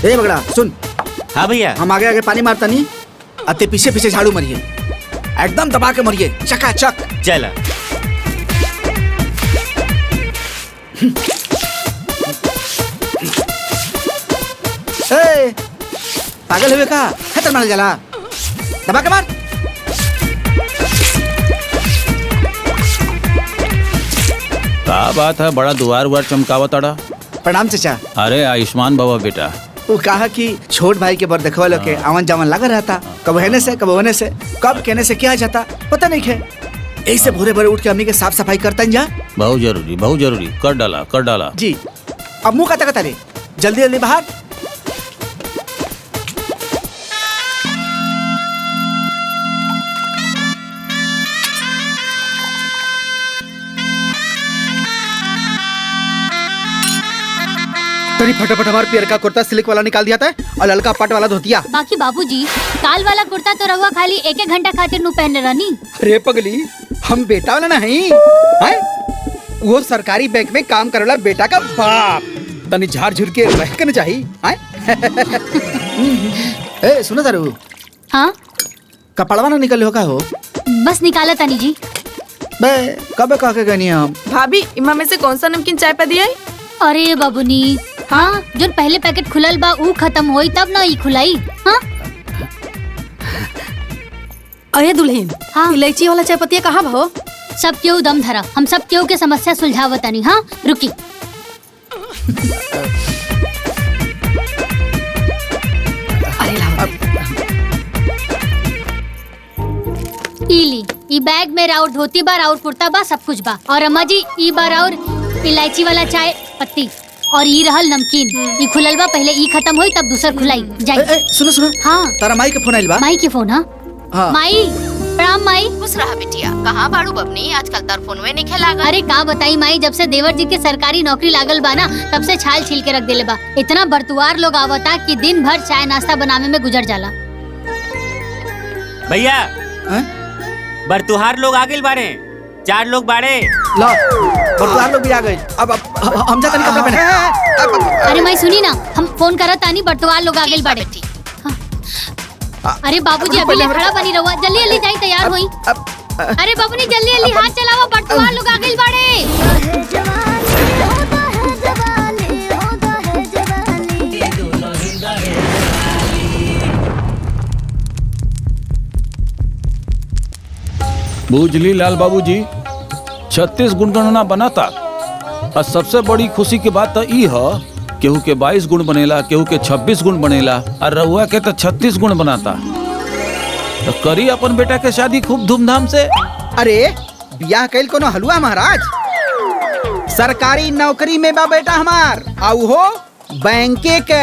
ए बगड़ा सुन। हाँ भैया। हम आगे आगे पानी मारता नहीं, अते पीछे पीछे झाड़ू मरिए, एकदम दबा के मरिए, चकाचक। चला। ए पागल हुए का खतर मार जाला, दबा के मार। क्या बात है, बड़ा दुआर उआर चमकावा तड़ा। प्रणाम चाचा। अरे आयुष्मान बाबा बेटा। वो कहा कि छोट भाई के बर देखवा लो के आवन जावन लगा रहता, कब होने से कब होने से, कब कहने से क्या जाता पता नहीं है। ऐसे भोरे भोरे उठ के अम्मी के साफ सफाई करता जा। बहुत जरूरी कर डाला जी। अब मुंह कता रे, जल्दी जल्दी बाहर। तरी फटाफट हमार पियर का कुर्ता सिल्क वाला निकाल दिया था और ललका पट वाला धोतिया। बाकी बाबूजी काल वाला कुर्ता तो रहुआ खाली एक घंटा खातिर नु पहनले रहनी। अरे पगली, हम बेटा वाला नहीं है, वो सरकारी बैंक में काम करे वाला बेटा का बाप, तनी झाड़ झुर के रह के न चाहिए। ए सुनो तारू। हाँ कपड़वा ना निकल होगा हो। बस निकाला तनी जी। बे कब कह के गनी हम। भाभी इमा में से कौन सा नमकीन चाय पे दिया? अरे बाबूनी, हाँ जो पहले पैकेट खुलल बा ऊ खत्म होई तब ना ई खुलाई। हाँ अरे दुल्हन, हाँ इलायची वाला चाय पत्ती कहाँ भाव? सब क्यों दम धरा, हम सब क्यों के समस्या सुलझावतानी। हाँ रुकी। इली ई बैग में राउर धोती बा, राउर कुर्ता बा, सब कुछ बा। और अम्मा जी ई बा राउर इलायची वाला चाय पत्ती, और ई रहल नमकीन। ई खुलल बा, पहले ई खत्म होई तब दूसर खुलाई जाई। सुनो सुनो। हाँ तारा माई के फोन आइल बा। माई के फोन? हाँ माई प्रणाम माई। खुश रहा बिटिया। कहाँ बाड़ू बबनी, आजकल तार फोनवे नहीं खेलागा। अरे का बताई माई, जब से देवर जी के सरकारी नौकरी लागल बा ना, तब से छाल छील के रख देले बा। इतना बरतुआर लोग आवता कि दिन भर चाय नाश्ता बनावे में गुजर जाला। भैया बरतुहार लोग आगे बाड़े, 4 लोग बाड़े। लो बरतुहार लोग भी आ गए। अब हम जाते नहीं कपड़ा पहने। अरे माई सुनी ना, हम फोन करत तानी, बरतुआर लोग आगे बाड़े। अरे बाबूजी अभी ले खड़ा बनी रहुआ, जल्दी जल्दी जाई तैयार होई। अरे बाबूनी जल्दी जल्दी हाथ चलावा, बरतुआर लोग आगे बाड़े। बूझली लाल बाबूजी, 36 गुणगणना बनाता और सबसे बड़ी खुशी की बात तो ई है, केहू के 22 गुण बनेला, केहू के 26 गुण बनेला, और रहुआ के तो 36 गुण बनाता। तो करी अपन बेटा के शादी खूब धूमधाम से। अरे बियाह कैल कोनो हलवा महाराज, सरकारी नौकरी में बा बेटा हमार, आउ हो बैंके के,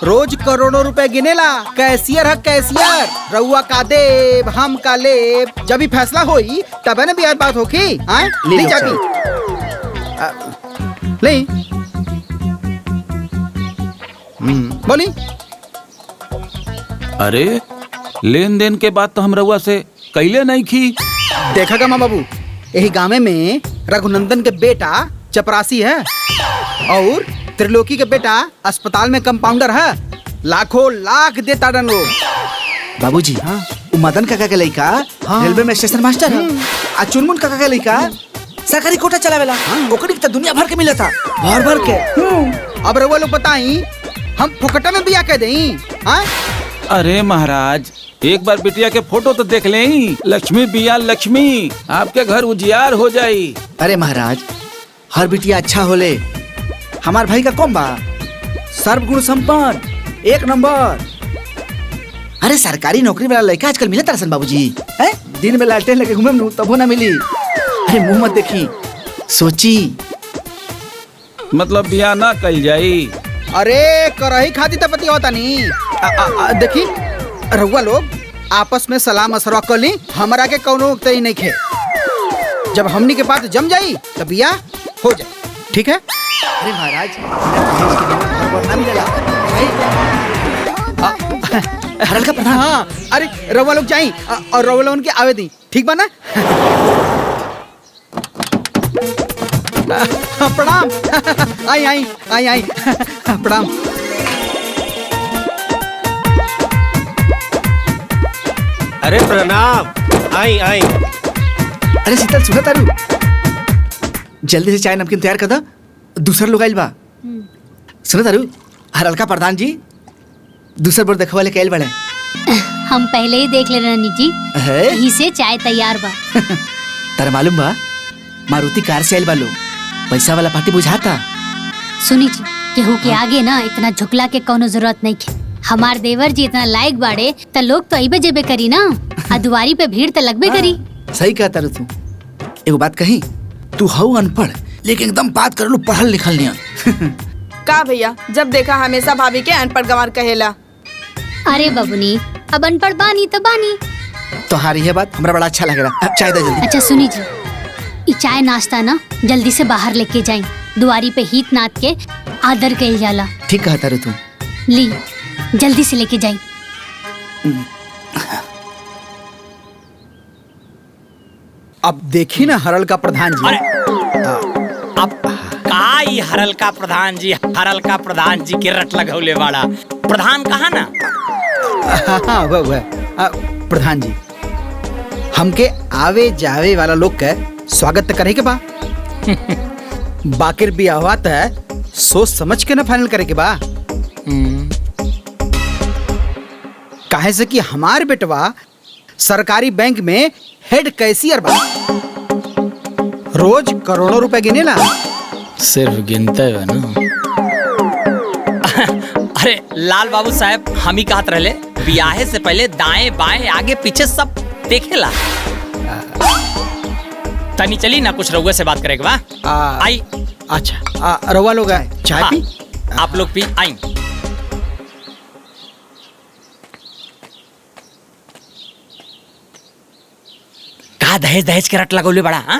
रोज करोड़ों रुपए गिनेला, कैशियर है कैशियर। रउआ का देव हम का लेब, जब भी फैसला होई तब न बियाह बात होगी। ले चाबी ले। बोली। अरे लेन देन के बाद तो हम रउआ से कैले नहीं की। देखा गा माँ बाबू, यही गाँव में रघुनंदन के बेटा चपरासी है और त्रिलोकी के बेटा अस्पताल में कंपाउंडर है, लाखों लाख देता डन लोग। बाबूजी हाँ, मदन काका के लड़का रेलवे में स्टेशन मास्टर है, आ चुनमुन काका के लड़का सरकारी कोटा चलावेला। ओकरी तो दुनिया भर के मिला था, भर भर के। अब रउआ लोग बताई हम फुकटा में बिया कह दें? अरे महाराज एक बार बिटिया के फोटो तो देख लें, लक्ष्मी बिया लक्ष्मी, आपके घर उजियार हो जाई। अरे महाराज हर बिटिया अच्छा होले, हमार भाई का कौन बा, सर्वगुण संपन्न, 1 नंबर। अरे सरकारी नौकरी वाला लड़का आजकल मिले तरसन बाबूजी, हैं? दिन में लालटेन लेके घूमे न तबो ना मिली। अरे मुंह मत देखी, सोची। मतलब बिया ना कल जाई। अरे करही खाती तपति होता नहीं। देखी रउआ लोग आपस में सलाह मशवरा कर ली, हमरा के कौनो तय नहीं खे। जब हमनी के बात जम जाई तब बिया हो जाए, ठीक है? अरे महाराज हरल का प्रधान। हाँ अरे रउआ लोग जाई और रउआ लोगन के आवे दी, ठीक बा ना? प्रणाम। आई आई आई आई प्रणाम। अरे प्रणाम। आई आई। अरे शीतल सुना तारू, जल्दी से चाय नमकीन तैयार कर दो, दूसरा लोग आइल बा। सुना तारू, हरलका प्रधान जी दूसर बार देखवा लेके आइल बड़े। हम पहले ही देख ले रानी जी, है? यही से चाय तैयार बा। तारा मालूम बा, मारुति कार से आइल बा लोग, पैसा वाला पार्टी बुझाता। सुनी जी, केहू के आगे ना इतना झुकला के कोनो जरूरत नहीं है। हमार देवर जी इतना लायक बाड़े त लोग तो अइबे जेबे करी ना, आ दुआरी पे भीड़ त लगबे करी। सही कहता रे तू। एगो बात कही, तू हऊ अनपढ़ लेकिन एकदम बात कर लो पढ़ल लिखल नहीं। का भैया, जब देखा हमेशा भाभी के अनपढ़ गंवार कहेला। अरे बबुनी, अब अनपढ़ बानी तो बानी। तोहारी ये बात हमरा बड़ा अच्छा लग रहा। अब चाय दे जल्दी। अच्छा सुनी जी, ये चाय नाश्ता ना जल्दी से बाहर लेके जाई, दुआरी पे हित नाथ के आदर कइल जाला। ठीक कहता रे तू। ली जल्दी से लेके जाई। अब देखी ना हरलका प्रधान जी। अब का ई हरलका प्रधान जी, हरलका प्रधान जी के रट लगौले वाला प्रधान कहा ना। हाँ वह प्रधान जी, हमके आवे जावे वाला लोग के स्वागत करे के बा। बाकिर बियाहवा त सोच समझ के ना फाइनल करे के बा। काहे से कि हमार बेटवा सरकारी बैंक में हेड कैशियर बा, रोज करोड़ों रुपए गिनेला। सिर्फ गिनते है ना। अरे लाल बाबू साहब, हम ही कहत रहले बियाहे से पहले दाएं बाएं आगे पीछे सब देखेला। तनी चली ना, कुछ रउआ से बात करेगा बा। आई। अच्छा रउआ लोग आए चाय हाँ, पी। आप लोग पी आई। का दहेज दहेज के रट लगौले बड़ा? हाँ,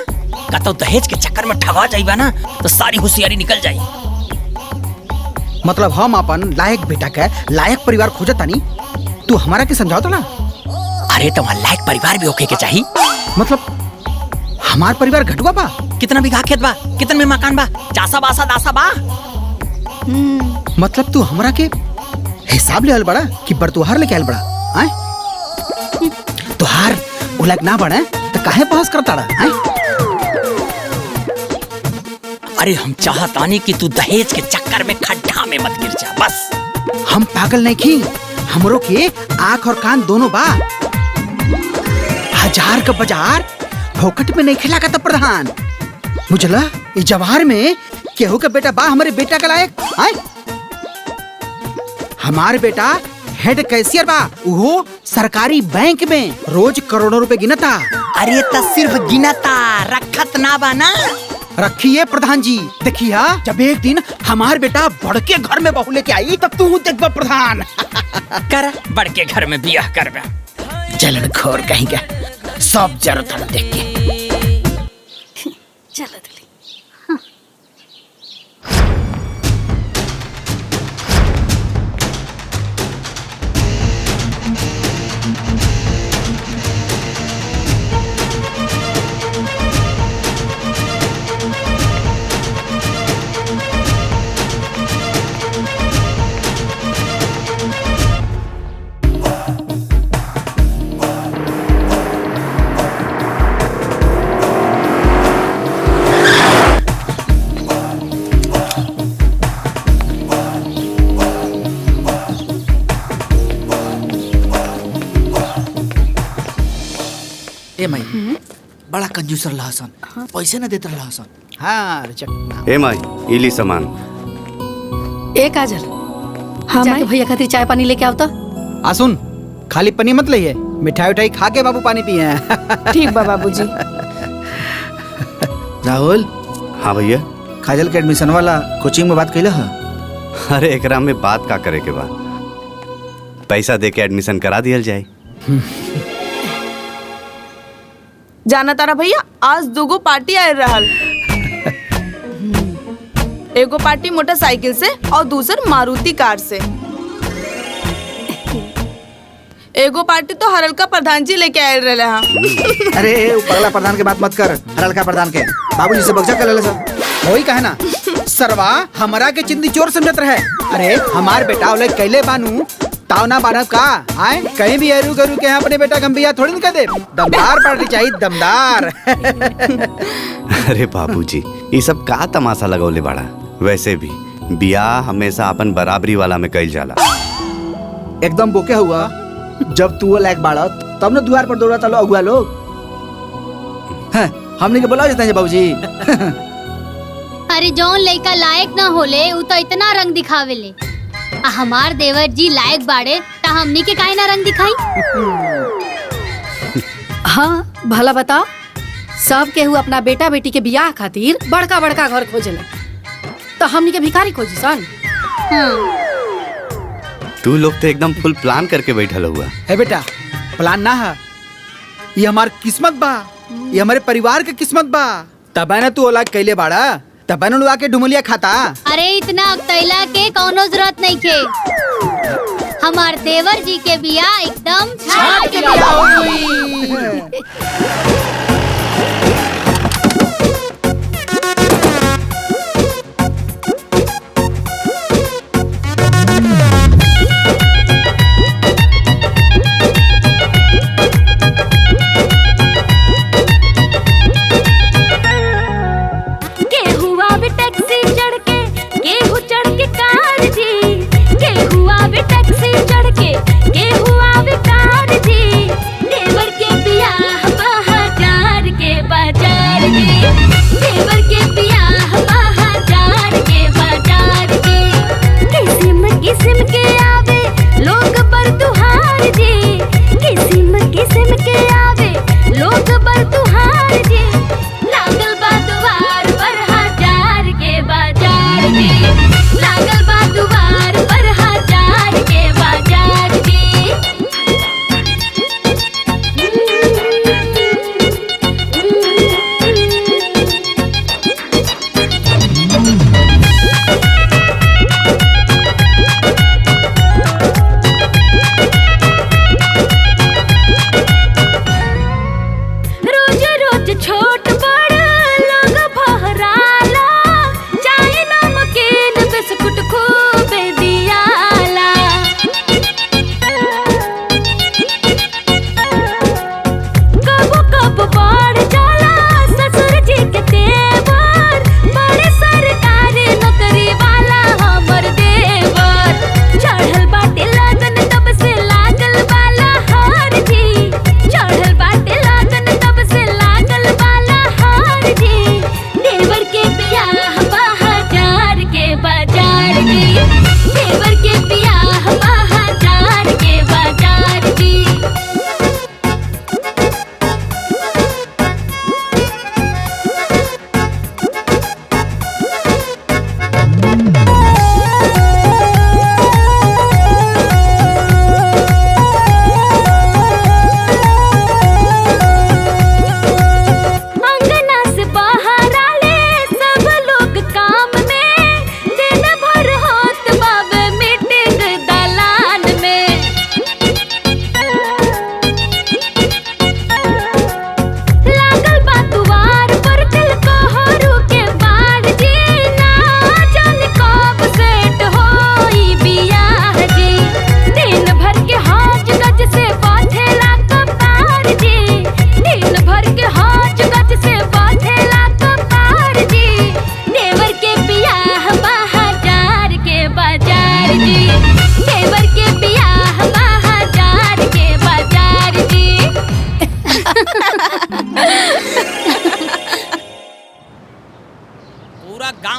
का तो दहेज के चक्कर में ठगा जाइबा ना तो सारी होशियारी निकल जाई। मतलब हम अपन लायक बेटा के लायक परिवार खोजतानी, तू हमारा के समझाओ तो ना। अरे तुम्हारा लायक परिवार भी होके के चाहिए। मतलब हमार परिवार घटुआ बा? कितना बीघा खेत बा, कितना में मकान बा, चासा बासा दासा बा। मतलब तू हमरा के हिसाब ले आल बड़ा कि बरतुहार लेके आल बड़ा? आए तुहार उलग ना बड़ा तो काहे बहस करता रहा? अरे हम चाहतानी कि तू दहेज के चक्कर में खड्डा में मत गिर जा, बस। हम पागल नहीं की, हमरो के आँख और कान दोनों बा। हजार का बाजार फोकट में नहीं खिला का प्रधान। मुझला इस जवाहर में केहू का बेटा बा हमारे बेटा का लायक? आए हमारे बेटा हेड कैशियर बा, वो सरकारी बैंक में रोज करोड़ों रुपए गिनता। अरे तो सिर्फ गिनता, रखत ना बा ना। रखिए प्रधान जी, देखिए जब एक दिन हमार बेटा बड़के घर में बहू लेके आई तब तू देखबा प्रधान। कर बड़के घर में बियाह करबा। जलन खोर कहीं का, सब जरूरत देख के। चलो ए माई, बड़ा कंजूसर लहसन, पैसे न देत लहसन। हाँ चकना। ए माई, इली सामान। ए काजल, हाँ जाके भैया खातिर चाय पानी लेके आओ तो। सुन, खाली पनी मत लइए, मिठाई उठाई खा के बाबू पानी पिए। ठीक बा बाबूजी। राहुल। हाँ भैया। काजल के एडमिशन वाला कोचिंग में बात कैला है? अरे एकरा में बात का करे के बा, पैसा दे के एडमिशन करा दिया जाए। जाना तारा भैया, आज दूगो पार्टी आए रहल। एगो पार्टी मोटरसाइकिल से और दूसर मारुति कार से। एगो पार्टी तो हरलका प्रधान जी लेके आए रहे हैं। अरे पगला प्रधान के बात मत कर, हरलका प्रधान के बाबूजी से बगजा कर ले सर। वही कहे ना, सरवा हमरा के चिंदी चोर समझत रहे। अरे हमार बेटा ओले कैले बानू ताव ना बानब का आए कहीं भी हरू गरू के यहाँ अपने बेटा का बिया थोड़ी ना दे। दमदार पार्टी चाहिए, दमदार। अरे बाबूजी ये सब का तमाशा लगौले बाड़ा। वैसे भी बियाह हमेशा अपन बराबरी वाला में कइल जाला। एकदम बोके हुआ। जब तू वो लायक बाड़ा तब न द्वार पर दौड़ा चलो अगुआ लोग। हैं, हमने के बुला देते हैं बाबूजी। अरे जौन लड़का लायक ना होले उ तो इतना रंग दिखावेले। आ हमार देवर जी लायक बाड़े ता हमनी के काहे ना रंग दिखाई। हाँ भला बताओ, सब केहू अपना बेटा बेटी के बियाह खातिर बड़का बड़का घर खोजेला, तो हमनी के भिखारी खोजी सन। तू लोग तो एकदम फुल प्लान करके बैठल हुआ है बेटा। प्लान ना है, ये हमार किस्मत बा, ये हमारे परिवार के किस्मत बा। तब है ना तू औलाद कैले बाड़ा, तब है ना लोग आके डुमलिया खाता। अरे इतना अकतैला के कौनो जरूरत नहीं के। हमार देवर जी के बियाह एकदम छाट के बियाह होई।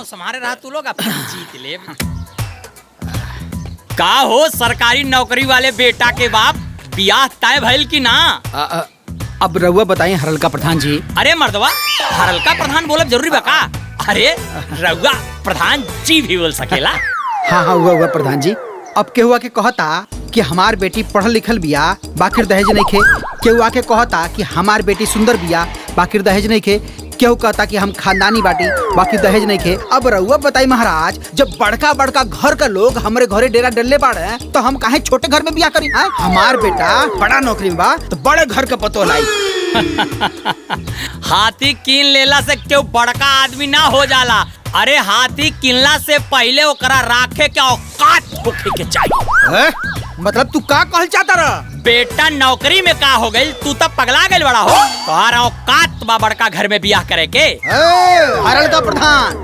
संभारे रहा तू लोग अपना जीत ले। का हो सरकारी नौकरी वाले बेटा के बाप, बियाह तय भइल की ना? अब रउआ बताइए हरलका प्रधान जी। अरे मर्दवा, हरलका प्रधान बोलब जरूरी बा का? अरे रउआ प्रधान जी भी बोल सकेला। हाँ हाँ हुआ प्रधान जी। अब केहू आके कहता कि हमार बेटी पढ़ल लिखल बिया बाकिर दहेज नहीं खे, केहू आके कहता कि हमार बेटी सुंदर बिया बाकिर दहेज नहीं खे, केहू कहता कि हम खानदानी बाटी बाकी दहेज नहीं खे। अब रउआ बताई महाराज, जब बड़का बड़का घर का लोग हमारे घरे डेरा डलले बाड़े तो हम काहे छोटे घर में बिया करी? हमार बेटा बड़ा नौकरी में बा तो बड़े घर का पतो लाई। हाथी कीन लेला से क्यों बड़का आदमी ना हो जाला, अरे हाथी किनला से पहले ओकरा राखे के औकात होखे के चाहिए। मतलब तू का कहल चाहता रहा? बेटा नौकरी में का हो गई, तू तब पगला गई बड़ा हो। तोहरा औकात बा बड़का घर में बियाह करे के। हरल का प्रधान,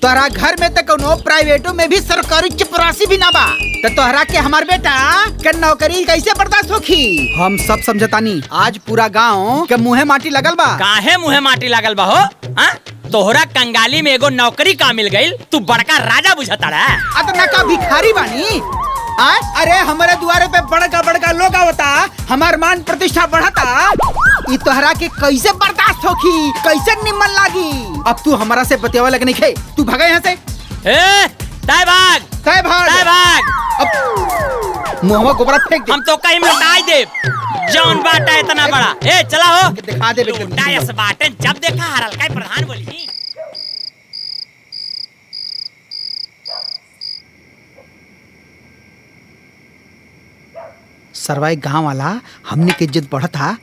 तोहरा घर में तो कोनो प्राइवेटो में भी सरकारी चपरासी भी ना बा, तो तोहरा के हमार बेटा के नौकरी कैसे बर्दाश्त होखी? हम सब समझतानी। आज पूरा गांव के मुँहे माटी लगल बा। काहे मुँहे माटी लागल बा हो? तोहरा कंगाली में एगो नौकरी का मिल गई, तू बड़का राजा बुझता रहा। अतना का भिखारी बानी? अरे हमारे द्वारे पे बड़का बड़का लोग आवता, हमार मान प्रतिष्ठा बढ़ता, ई तोहरा के कैसे बर्दाश्त होखी, कैसे निमन लागी? अब तू हमारा से बतियावा लग नहीं खे, तू भागा यहाँ से। तय भाग, तय भाग, तय भाग। अब मुँहवा गोबरा फेंक दे। हम तो कहीं लौटाई दे। जौन बाटा इतना बड़ा, चला हो दिखा दे। लौटायस बाटे, जब देखा हरल का प्रधान बोली। सरवाई गांव वाला हमने के इज्जत बढ़ता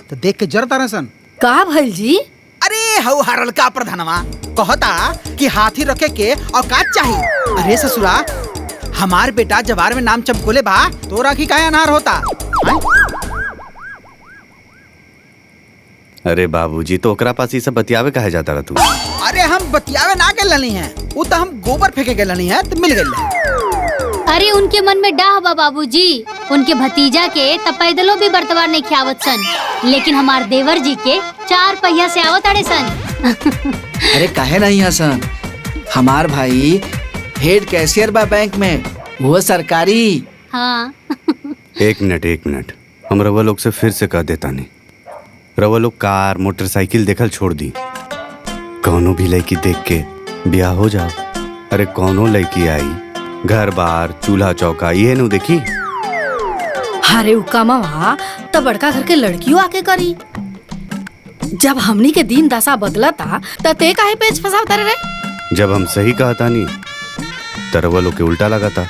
तो देख के जरता रहे सन। का भइल जी? अरे हऊ हरल का प्रधानवा कहता कि हाथी रखे के औकात चाहिए। अरे ससुरा, हमार बेटा जवार में नाम चमकोले बा, तो राखी काहे अनार होता? अरे बाबूजी, तो ओकरा पास ये सब बतियावे कहे जाता रहा तू? अरे हम बतियावे ना के लनी है, वो तो हम गोबर फेंके के लनी है, तो मिल गई। अरे उनके मन में डाह बा बाबूजी, उनके भतीजा के त पैदलो भी बर्तवार नहीं खियावत सन, लेकिन हमार देवर जी के 4 पहिया से आवत अड़े सन। अरे काहे नहीं हसन, हमार भाई हेड कैशियर बा बैंक में, वो सरकारी। हाँ। एक मिनट, हम रवा लोग से फिर से कह देता नहीं। रवा लोग कार मोटरसाइकिल देखल छोड़ दी, कौनो भी लड़की देख के ब्याह हो जाओ। अरे कौनो लड़की आई, घर बार चूल्हा चौका ये नु देखी। अरे उकामा तो बड़का घर के लड़कियों आके करी। जब हमनी के दिन दशा बदलता तो ते काहे पेच फसावता रे? जब हम सही कहता नहीं तो रवा लोग के उल्टा लगाता।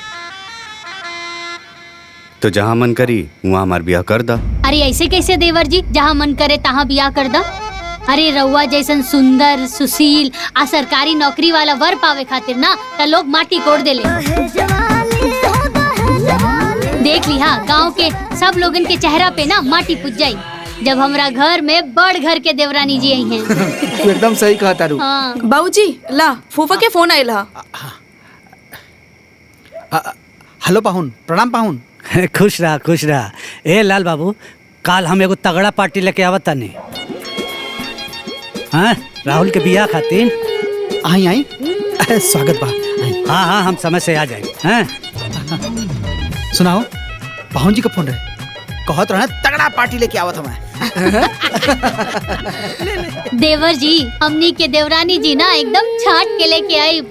तो जहाँ मन करी वहाँ हमार ब्याह कर दा। अरे ऐसे कैसे देवर जी, जहाँ मन करे तहाँ बियाह कर दा। अरे रउआ जैसन सुंदर सुशील आ सरकारी नौकरी वाला वर पावे खातिर ना त लोग माटी कोड़ देले। देख ली हाँ, गाँव के सब लोगन के चेहरा पे ना माटी पुज जाई जब हमरा घर में बड़ घर के देवरानी जी आई हैं। तू एकदम सही कहा तारू। हाँ। बाबूजी ला फूफा के फोन आयल हा। हेलो पाहुन, प्रणाम पाहुन। खुश रहा। ए लाल बाबू, काल हम एगो तगड़ा पार्टी लेके आवत तानी। हाँ, राहुल के बियाह खातिर। आई स्वागत बा। हाँ, हम समय से आ जाए। हाँ? सुनाओ, पाहुन जी का फोन रहे, कहत रहे तगड़ा पार्टी लेके आवत हमें। देवर जी, हमनी के देवरानी जी ना एकदम छाट के लेके आई।